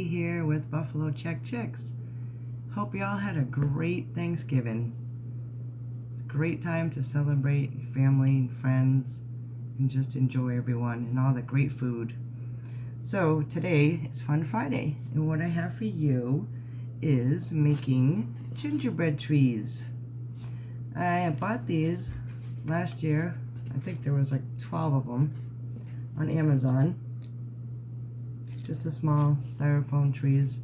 Kathy here with Buffalo Check Chicks. Hope y'all had a great Thanksgiving. Great time to celebrate family and friends and just enjoy everyone and all the great food. So today is Fun Friday, and what I have for you is making gingerbread trees. I bought these last year. I think there was like 12 of them on Amazon. Just a small styrofoam trees,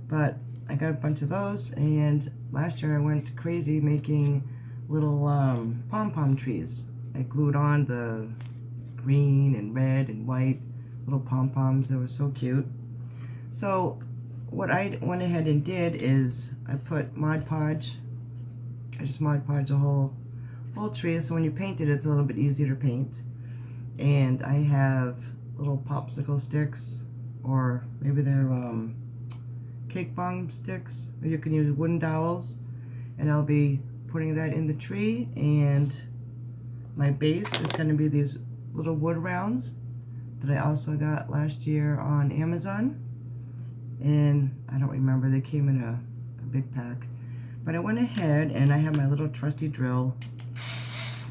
but I got a bunch of those, and last year I went crazy making little pom-pom trees. I glued on the green and red and white little pom-poms. They were so cute. So what I went ahead and did is I put Mod Podge. I just Mod Podge the whole tree, so when you paint it, it's a little bit easier to paint. And I have little popsicle sticks, or maybe they're cake bomb sticks, or you can use wooden dowels, and I'll be putting that in the tree. And my base is going to be these little wood rounds that I also got last year on Amazon, and I don't remember, they came in a big pack, but I went ahead and I have my little trusty drill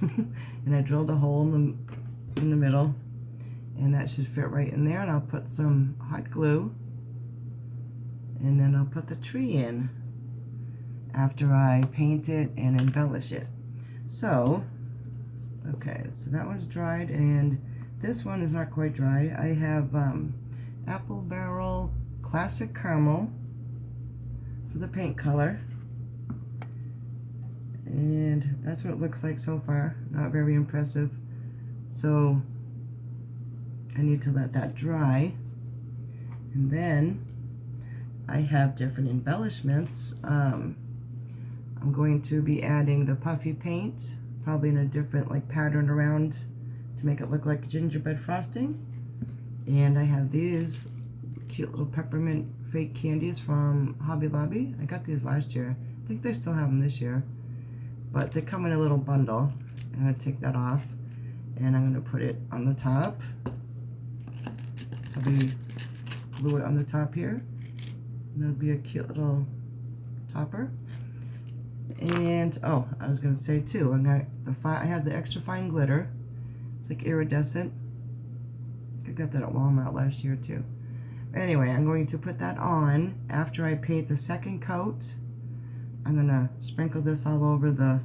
and I drilled a hole in the middle, and that should fit right in there. And I'll put some hot glue, and then I'll put the tree in after I paint it and embellish it. So, okay, so that one's dried, and this one is not quite dry. I have Apple Barrel Classic Caramel for the paint color, and that's what it looks like so far. Not very impressive. So I need to let that dry, and then I have different embellishments. I'm going to be adding the puffy paint, probably in a different like pattern around to make it look like gingerbread frosting. And I have these cute little peppermint fake candies from Hobby Lobby. I got these last year. I think they still have them this year, but they come in a little bundle. I'm going to take that off, and I'm going to put it on the top. I'll be glue it on the top here, and it'll be a cute little topper. And oh, I was going to say too, I have the extra fine glitter. It's like iridescent. I got that at Walmart last year too. Anyway, I'm going to put that on after I paint the second coat. I'm going to sprinkle this all over the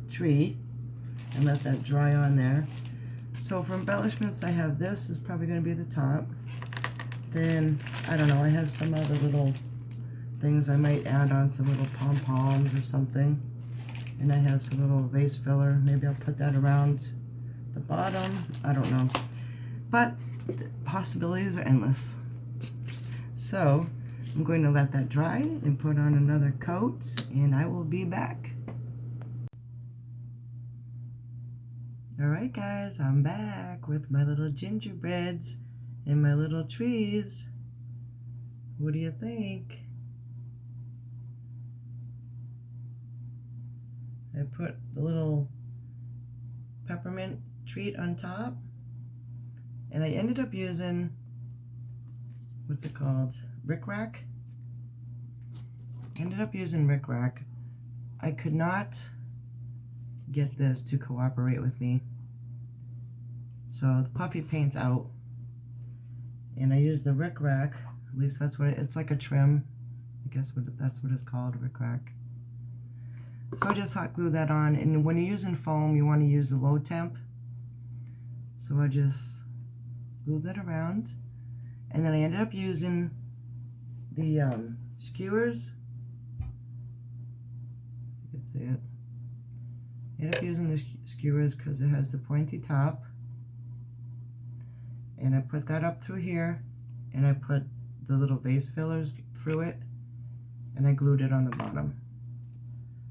tree and let that dry on there. So for embellishments, I have this is probably going to be the top. Then, I don't know, I have some other little things I might add on, some little pom-poms or something. And I have some little vase filler. Maybe I'll put that around the bottom. I don't know. But the possibilities are endless. So I'm going to let that dry and put on another coat, and I will be back. Alright guys, I'm back with my little gingerbreads and my little trees. What do you think? I put the little peppermint treat on top, and I ended up using, what's it called? Rickrack? Ended up using Rickrack. I could not get this to cooperate with me. So the puffy paint's out, and I used the Rickrack. At least that's what it's like, a trim. I guess that's what it's called, Rickrack. So I just hot glue that on, and when you're using foam, you want to use the low temp. So I just glued that around, and then I ended up using the skewers. You can see it. I ended up using the skewers because it has the pointy top, and I put that up through here, and I put the little vase fillers through it, and I glued it on the bottom.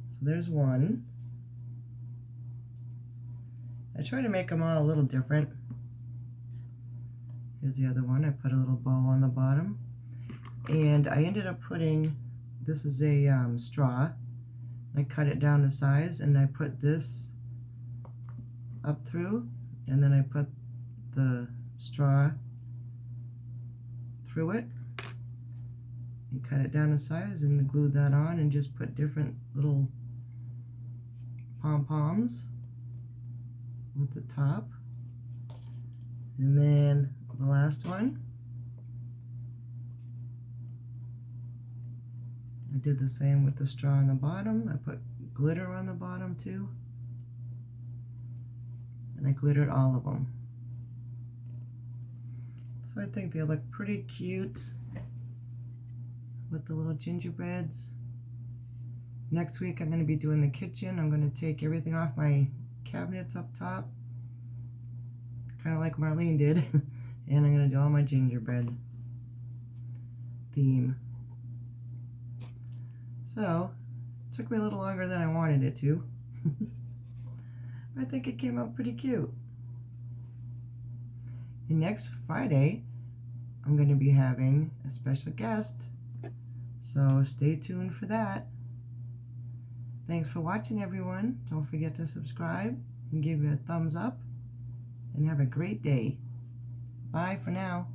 So there's one. I try to make them all a little different. Here's the other one. I put a little bow on the bottom, and I ended up putting, this is a straw. I cut it down to size, and I put this up through, and then I put the straw through it, and cut it down to size and glued that on and just put different little pom-poms with the top. And then the last one, I did the same with the straw on the bottom. I put glitter on the bottom too. And I glittered all of them. So I think they look pretty cute with the little gingerbreads. Next week I'm going to be doing the kitchen. I'm going to take everything off my cabinets up top, kind of like Marlene did, and I'm going to do all my gingerbread theme. So, it took me a little longer than I wanted it to, but I think it came out pretty cute. And next Friday, I'm going to be having a special guest, so stay tuned for that. Thanks for watching, everyone. Don't forget to subscribe and give me a thumbs up, and have a great day. Bye for now.